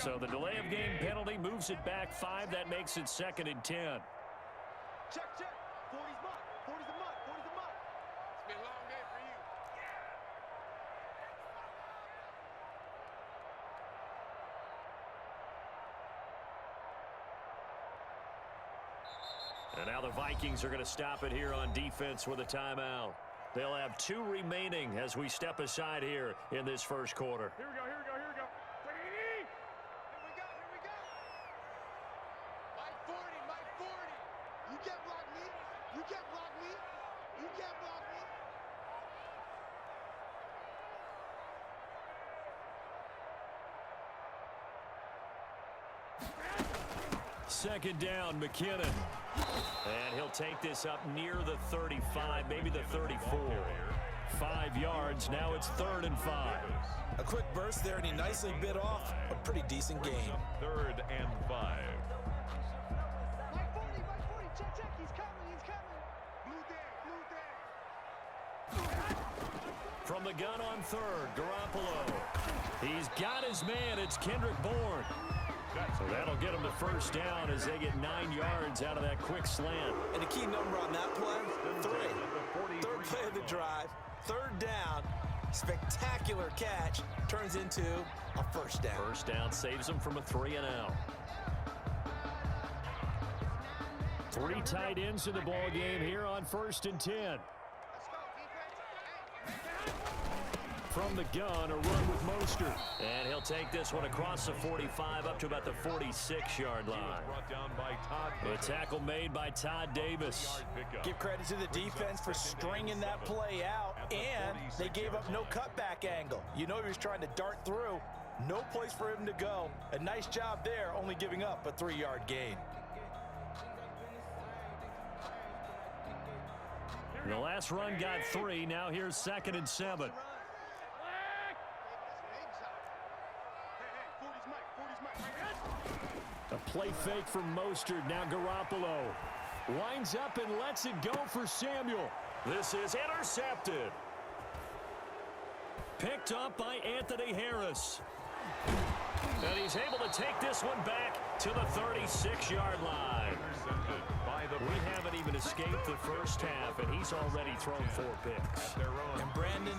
So the delay of game penalty moves it back 5. That makes it 2nd and 10. Check, check. 40's mark. 40's the mark. 40's the mark. It's been a long day for you. And now the Vikings are going to stop it here on defense with a timeout. They'll have 2 remaining as we step aside here in this first quarter. Here we go, here we go, here we go. Take it easy. Here we go, here we go. Mike 40, Mike 40. You can't block me. You can't block me. You can't block me. Second down, McKinnon. And he'll take this up near the 35, maybe the 34. 5 yards, now it's 3rd and 5. A quick burst there, and he nicely bit off a pretty decent gain. 3rd and 5. Mike 40, Mike 40. Check, check. He's coming, he's coming. Blue dead, blue dead. From the gun on 3rd, Garoppolo. He's got his man. It's Kendrick Bourne. So that'll get him the first down as they get 9 yards out of that quick slant. And the key number on that play, 3. 3rd play of the drive, 3rd down, spectacular catch, turns into a first down. First down saves them from a 3 and out. 3 tight ends in the ball game here on 1st and 10. From the gun, a run with Mostert. And he'll take this one across the 45 up to about the 46-yard line. The tackle made by Todd Davis. Give credit to the defense for stringing that play out, and they gave up no cutback angle. You know he was trying to dart through. No place for him to go. A nice job there, only giving up a 3-yard gain. The last run got 3. Now here's 2nd and 7. A play fake from Mostert. Now Garoppolo winds up and lets it go for Samuel. This is intercepted. Picked up by Anthony Harris. And he's able to take this one back to the 36-yard line. We haven't even escaped the first half, and he's already thrown 4 picks. And Brandon,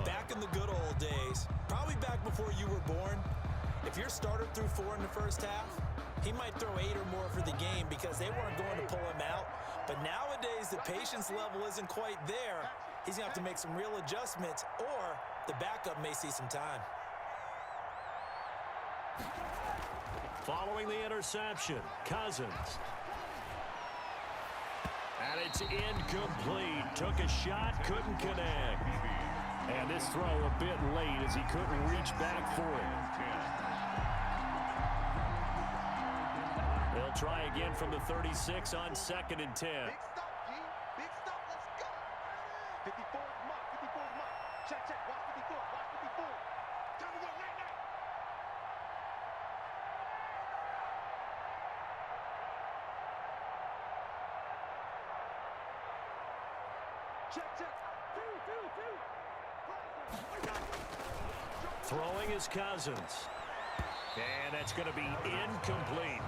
back in the good old days, probably back before you were born, if your starter threw 4 in the first half, he might throw 8 or more for the game because they weren't going to pull him out. But nowadays, the patience level isn't quite there. He's going to have to make some real adjustments, or the backup may see some time. Following the interception, Cousins. And it's incomplete. Took a shot, couldn't connect. And this throw a bit late as he couldn't reach back for it. They'll try again from the 36 on 2nd and 10. Big stop, G. Big stop. Let's go. 54 mark. 54 mark. Check, check. Watch 54. Watch 54. Time to go. Night, night. Check, check. Throwing is Cousins. And that's going to be incomplete.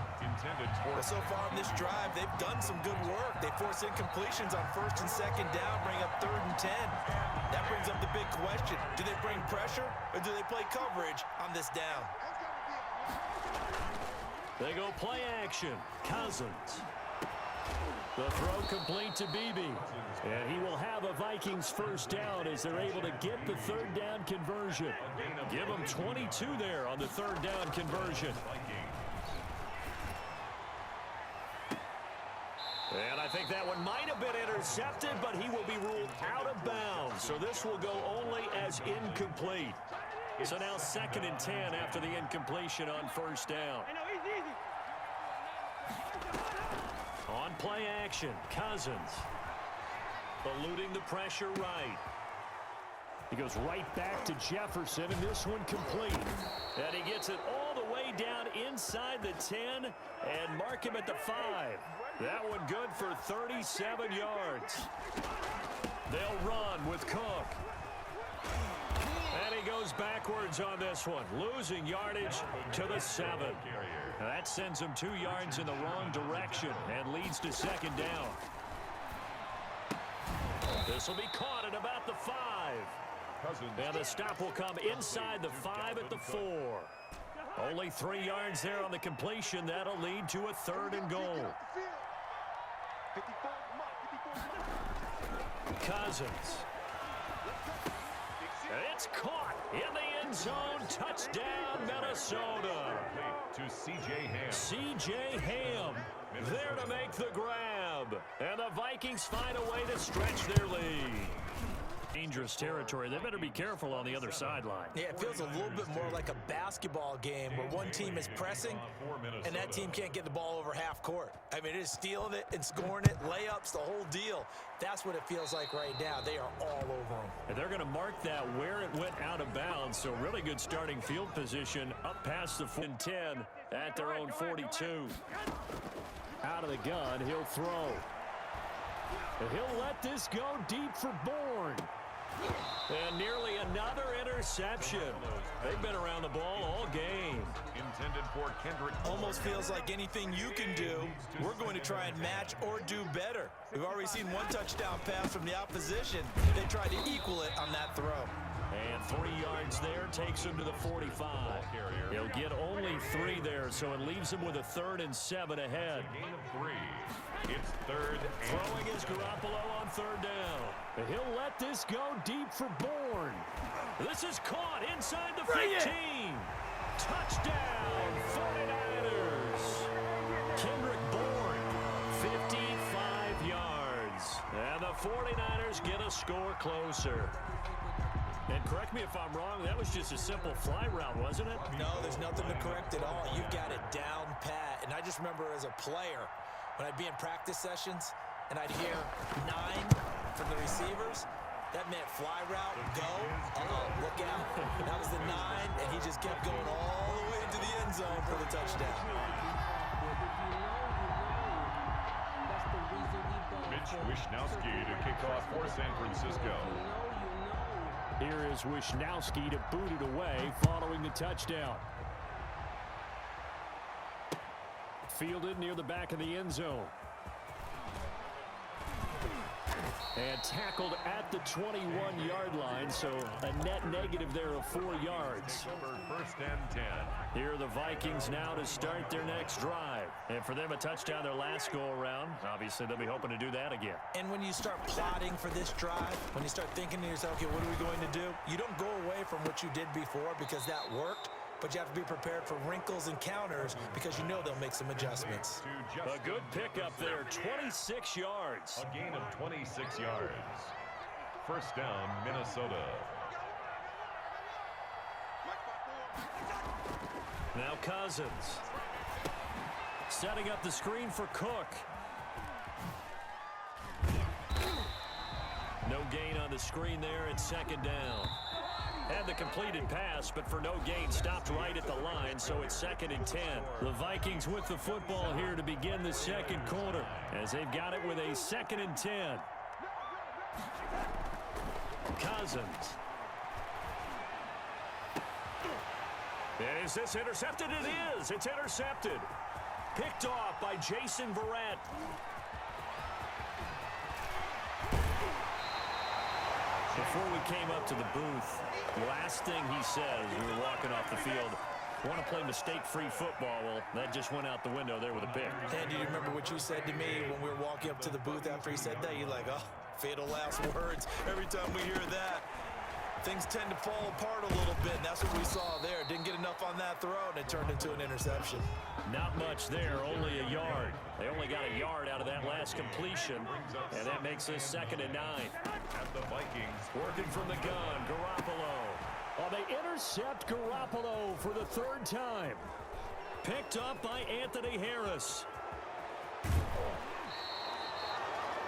Well, so far in this drive, they've done some good work. They force incompletions on 1st and 2nd down, bring up 3rd and 10. That brings up the big question. Do they bring pressure, or do they play coverage on this down? They go play action. Cousins. The throw complete to Beebe. And he will have a Vikings first down as they're able to get the 3rd down conversion. Give them 22 there on the 3rd down conversion. And I think that one might have been intercepted, but he will be ruled out of bounds. So this will go only as incomplete. So now 2nd and 10 after the incompletion on 1st down. On play action, Cousins. Eluding the pressure right. He goes right back to Jefferson, and this one complete. And he gets it all the way down inside the 10 and mark him at the 5. That one good for 37 yards. They'll run with Cook. And he goes backwards on this one, losing yardage to the 7. Now that sends him 2 yards in the wrong direction and leads to second down. This will be caught at about the 5. And the stop will come inside the 5 at the 4. Only 3 yards there on the completion. That'll lead to a 3rd and goal. Cousins. It's caught in the end zone. Touchdown, Minnesota. To C.J. Ham. C.J. Ham there to make the grab. And the Vikings find a way to stretch their lead. Dangerous territory. They better be careful on the other sideline. Yeah, it feels a little bit more like a basketball game where one team is pressing and that team can't get the ball over half court. I mean, it is stealing it and scoring it, layups, the whole deal. That's what it feels like right now. They are all over them. And they're going to mark that where it went out of bounds. So really good starting field position up past the 10 at their own 42. Out of the gun, he'll throw. And he'll let this go deep for Bourne. And nearly another interception. They've been around the ball all game. Intended for Kendrick. Almost feels like anything you can do, we're going to try and match or do better. We've already seen 1 touchdown pass from the opposition. They tried to equal it on that throw. And 3 yards there takes him to the 45. He'll get only 3 there, so it leaves him with a 3rd and 7 ahead. Gain of 3. It's 3rd and Throwing is Garoppolo on 3rd down. And he'll let this go deep for Bourne. This is caught inside the 15. Touchdown, 49ers. Kendrick Bourne, 55 yards. And the 49ers get a score closer. And correct me if I'm wrong, that was just a simple fly route, wasn't it? No, there's nothing to correct at all. You've got it down pat. And I just remember as a player, when I'd be in practice sessions and I'd hear 9 from the receivers, that meant fly route, go, look out. That was the 9, and he just kept going all the way into the end zone for the touchdown. Mitch Wishnowsky to kick off for San Francisco. Here is Wishnowsky to boot it away following the touchdown. Fielded near the back of the end zone. And tackled at the 21-yard line, so a net negative there of 4 yards. 1st and 10. Here are the Vikings now to start their next drive. And for them, a touchdown their last go-around. Obviously, they'll be hoping to do that again. And when you start plotting for this drive, when you start thinking to yourself, okay, what are we going to do? You don't go away from what you did before because that worked. But you have to be prepared for wrinkles and counters because you know they'll make some adjustments. A good pickup there, 26 yards. A gain of 26 yards. 1st down, Minnesota. Now Cousins. Setting up the screen for Cook. No gain on the screen there at 2nd down. Had the completed pass, but for no gain, stopped right at the line, so it's 2nd and 10. The Vikings with the football here to begin the 2nd quarter, as they've got it with a 2nd and 10. Cousins. Is this intercepted? It is. It's intercepted. Picked off by Jason Verrett. Before we came up to the booth, last thing he said as we were walking off the field, want to play mistake-free football. Well, that just went out the window there with a pick. And do you remember what you said to me when we were walking up to the booth after he said that? You're like, oh, fatal last words. Every time we hear that, things tend to fall apart a little bit, and that's what we saw there. Didn't get enough on that throw, and it turned into an interception. Not much there, only a yard. They only got a yard out of that last completion, and that makes this 2nd and 9. At the Vikings. Working from the gun, Garoppolo. Oh, they intercept Garoppolo for the 3rd time. Picked up by Anthony Harris.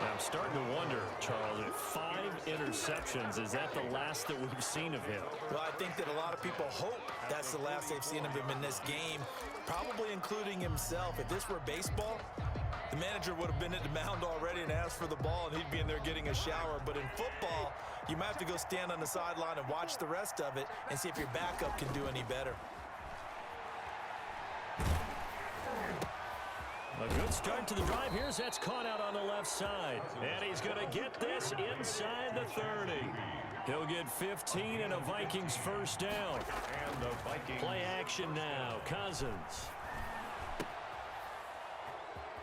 I'm starting to wonder, Charles, if 5 interceptions, is that the last that we've seen of him? Well, I think that a lot of people hope that's the last they've seen of him in this game, probably including himself. If this were baseball, The manager would have been at the mound already and asked for the ball, and he'd be in there getting a shower. But in football, you might have to go stand on the sideline and watch the rest of it and see if your backup can do any better. A good start to the drive here as that's caught out on the left side. And he's going to get this inside the 30. He'll get 15 and a Vikings first down. And the Vikings. Play action now. Cousins.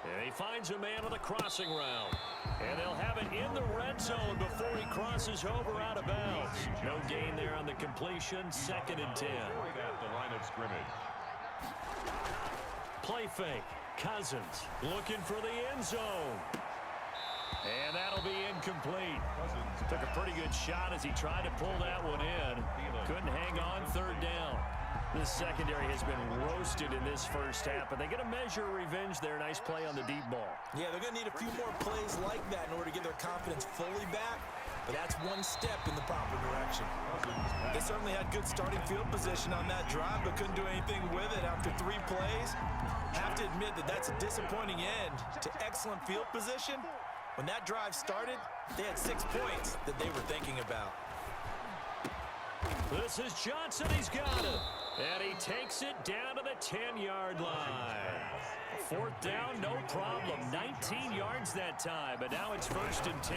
And he finds a man on the crossing route. And they'll have it in the red zone before he crosses over out of bounds. No gain there on the completion. 2nd and 10. Right at the line of scrimmage. Play fake. Cousins looking for the end zone. And that'll be incomplete. Took a pretty good shot as he tried to pull that one in. Couldn't hang on 3rd down. This secondary has been roasted in this first half, but they get a measure of revenge there. Nice play on the deep ball. Yeah, they're going to need a few more plays like that in order to get their confidence fully back, but that's one step in the proper direction. They certainly had good starting field position on that drive, but couldn't do anything with it after 3 plays. Have to admit that that's a disappointing end to excellent field position. When that drive started, they had 6 points that they were thinking about. This is Johnson. He's got it. And he takes it down to the 10-yard line. 4th down, no problem. 19 yards that time, but now it's 1st and 10.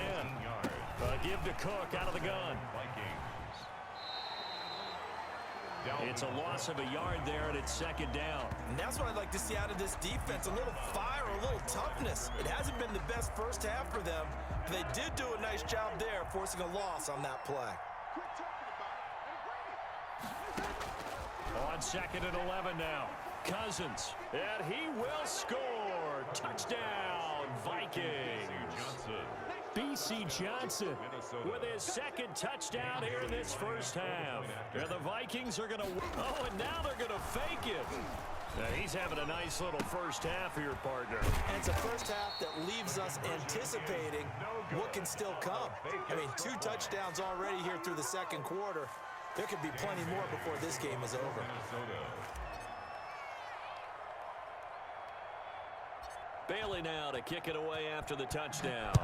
Give to Cook out of the gun. It's a loss of a yard there, and it's 2nd down. And that's what I'd like to see out of this defense, a little fire, a little toughness. It hasn't been the best first half for them, but they did do a nice job there, forcing a loss on that play. On 2nd and 11 now. Cousins, and he will score. Touchdown, Vikings. B.C. Johnson with his 2nd touchdown here in this first half. And the Vikings are going to... Oh, and now they're going to fake it. Now he's having a nice little first half here, partner. And it's a first half that leaves us anticipating what can still come. I mean, 2 touchdowns already here through the 2nd quarter. There could be plenty more before this game is over. Bailey now to kick it away after the touchdown.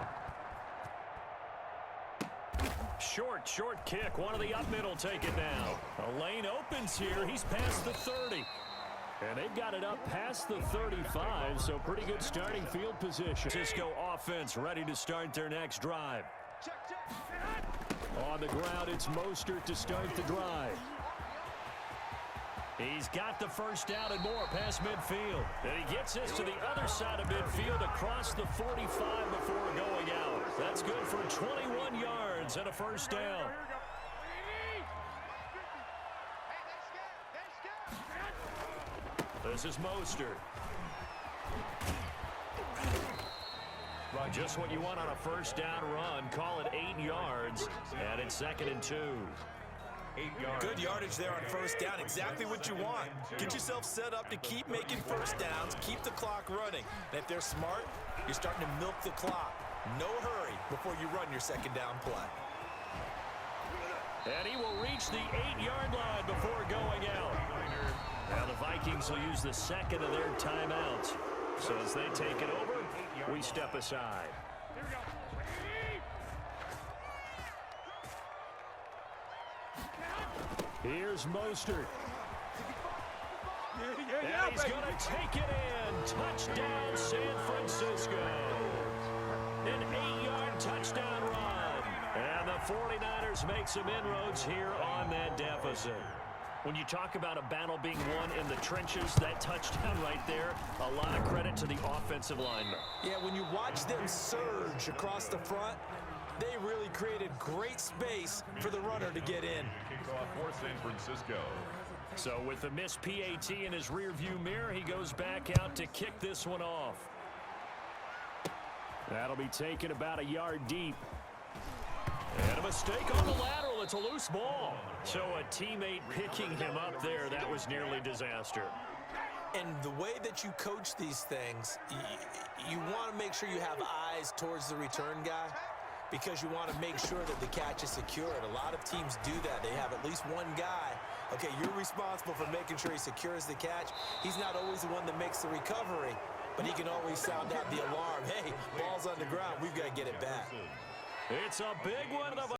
Short kick. One of the up middle take it now. A lane opens here. He's past the 30. And they've got it up past the 35, so pretty good starting field position. Cisco offense ready to start their next drive. On the ground, it's Mostert to start the drive. He's got the first down and more past midfield. And he gets this to the other side of midfield across the 45 before going out. That's good for 21 yards and a first down. This is Mostert. Just what you want on a first down run. Call it 8 yards. And it's 2nd and 2. 8 yards. Good yardage there on first down. Exactly what you want. Get yourself set up to keep making first downs. Keep the clock running. And if they're smart, you're starting to milk the clock. No hurry before you run your 2nd down play. And he will reach the 8-yard line before going out. Now the Vikings will use the 2nd of their timeouts. So as they take it over, we step aside. Here's Mostert. And he's going to take it in. Touchdown, San Francisco. An 8-yard touchdown run. And the 49ers make some inroads here on that deficit. When you talk about a battle being won in the trenches, that touchdown right there, a lot of credit to the offensive linemen. Yeah, when you watch them surge across the front, they really created great space for the runner to get in. Kickoff for San Francisco. So with the missed PAT in his rearview mirror, he goes back out to kick this one off. That'll be taken about a yard deep. And a mistake on the lateral. It's a loose ball. So a teammate picking him up there, that was nearly disaster. And the way that you coach these things, you want to make sure you have eyes towards the return guy because you want to make sure that the catch is secured. A lot of teams do that. They have at least one guy. Okay, you're responsible for making sure he secures the catch. He's not always the one that makes the recovery. but he can always sound out the alarm. Hey, ball's on the ground. We've got to get it back. It's a big one.